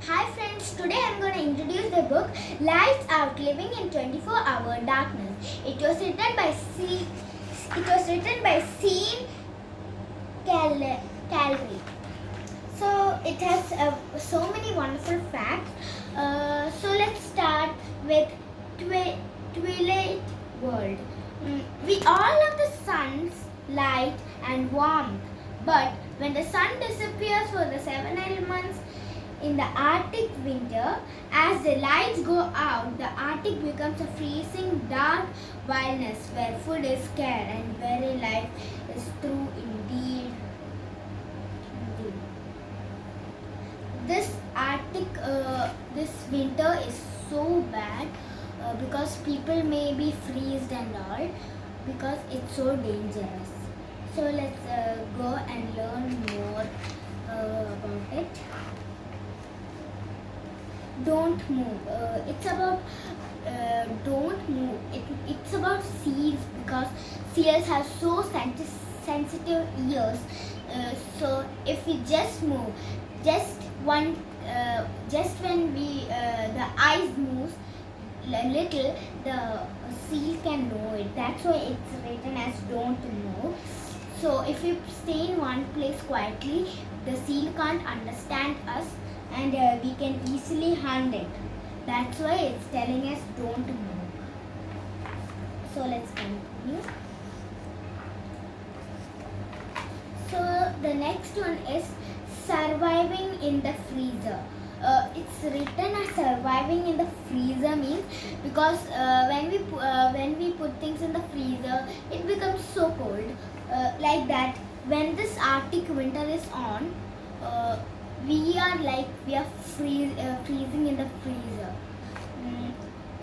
Hi friends, today I am going to introduce the book Lights Out Living in 24-Hour Darkness. It was written by Sean Calvary. So it has so many wonderful facts. So let's start with Twilight World. We all love the sun's light and warmth, but when the sun disappears for the 7 months in the Arctic winter, as the lights go out, the Arctic becomes a freezing dark wilderness where food is scarce and very life is true indeed. This Arctic, this winter is so bad because people may be freezed and all because it's so dangerous. So let's go and learn more about it. Don't move. It's about don't move. It's about seals because seals have so sensitive ears. So if we just move, just one, just when we the eyes moves a little, the seal can know it. That's why it's written as don't move. So if we stay in one place quietly, the seal can't understand us and we can easily hunt it. That's why it's telling us don't move. So let's continue. So the next one is surviving in the freezer. It's written as surviving in the freezer means because when we put things in the freezer, it becomes so cold. Like that, when this Arctic winter is on, we are freezing in the freezer.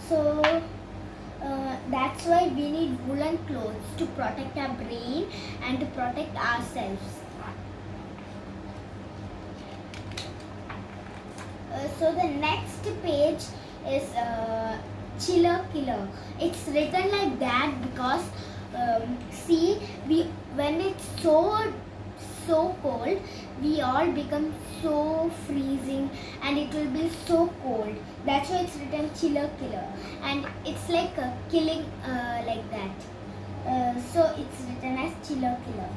So that's why we need woolen clothes to protect our brain and to protect ourselves. So the next page is Chiller Killer. It's written like that because see, when it's so cold, we all become so freezing and it will be so cold. That's why it's written Chiller Killer, and it's like killing like that. So it's written as Chiller Killer.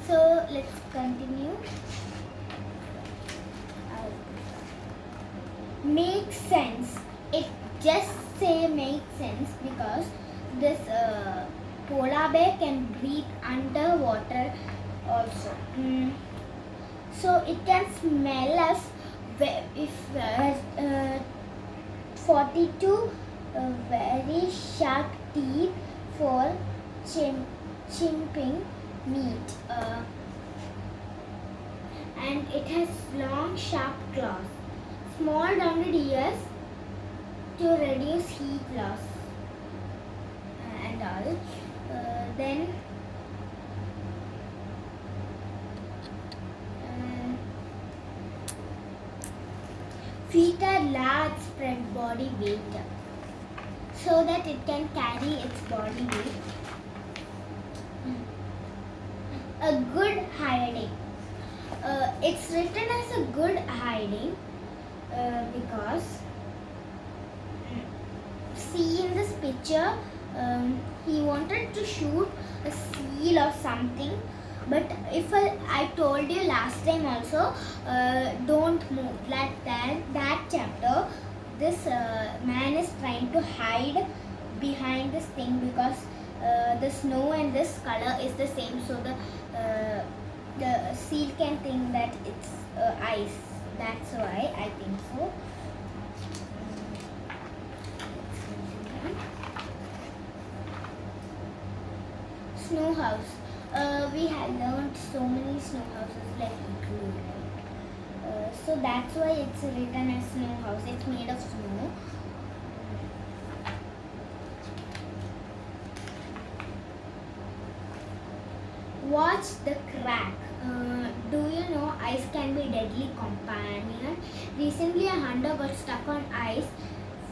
So let's continue. Makes sense. It just say makes sense because this polar bear can breathe underwater also. So it can smell us if 42 very sharp teeth for chimping meat. And it has long sharp claws. Small rounded ears to reduce heat loss and all. Then feet are large spread body weight so that it can carry its body weight. A good hiding. It's written as a good hiding because see in this picture he wanted to shoot a seal or something, but if I told you last time also don't move like that chapter, this man is trying to hide behind this thing because the snow and this color is the same, so the seal can think that it's ice. That's why I think so. Snow house. We have learned so many snow houses like igloo, right? So that's why it's written as snow house. It's made of snow. Watch the crack. Do you know ice can be deadly companion? Recently, a hunter got stuck on ice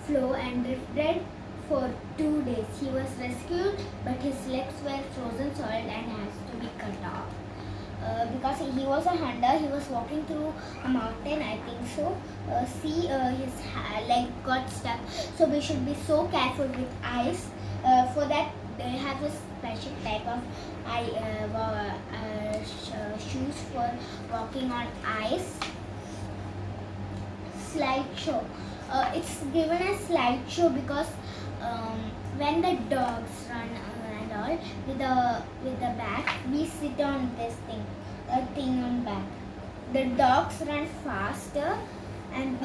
floe and drifted for 2 days. He was rescued, but his legs were frozen solid and has to be cut off. because he was a hunter. He was walking through a mountain, I think so. See, his leg got stuck. So we should be so careful with ice. For that, they have a special type of shoes for walking on ice. Slideshow. It's given as slideshow because when the dogs run and all with the back, we sit on this thing, a thing on back. The dogs run faster, and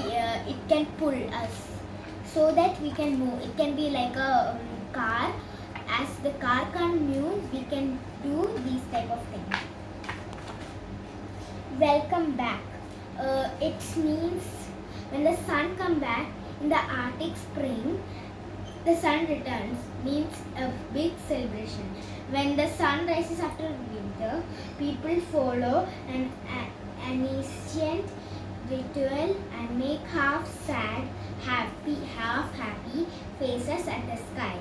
it can pull us so that we can move. It can be like a car. As the car can't move, we can do these type of things. Welcome back. It means when the sun comes back in the Arctic spring, the sun returns, means a big celebration. When the sun rises after winter, people follow an ancient ritual and make half sad, half happy faces at the sky.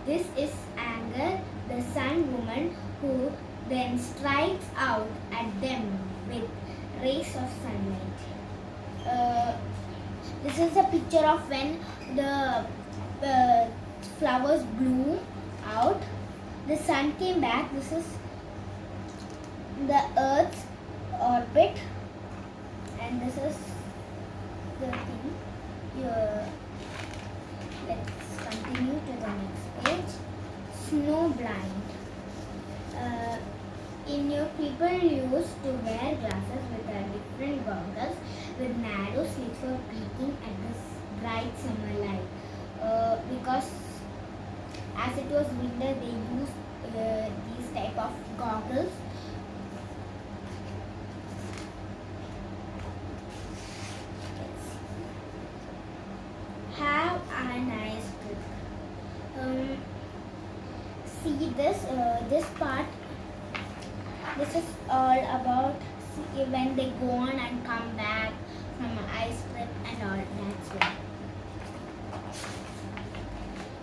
This is anger, the sun woman, who then strikes out at them with rays of sunlight. This is a picture of when the flowers bloom out. The sun came back. This is the Earth's orbit, and this is the thing. Let's continue to the next page. Snow blind. In your people used to wear glasses with different goggles with narrow slits for peeking at the bright summer light. Because as it was winter, they used these type of goggles. Have a nice trip. See this part. This is all about when they go on and come back from an ice trip and all. That's it.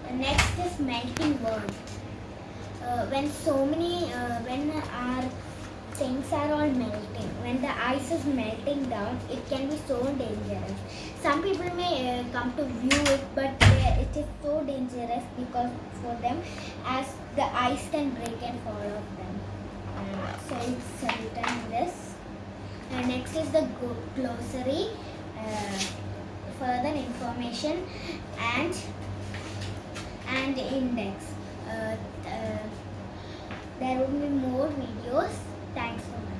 The next is melting world. When our things are all melting, when the ice is melting down, it can be so dangerous. Some people may come to view it, but it is so dangerous because for them, as the ice can break and fall off them. So it's written this. Next is the glossary, further information and index. There will be more videos. Thanks for watching.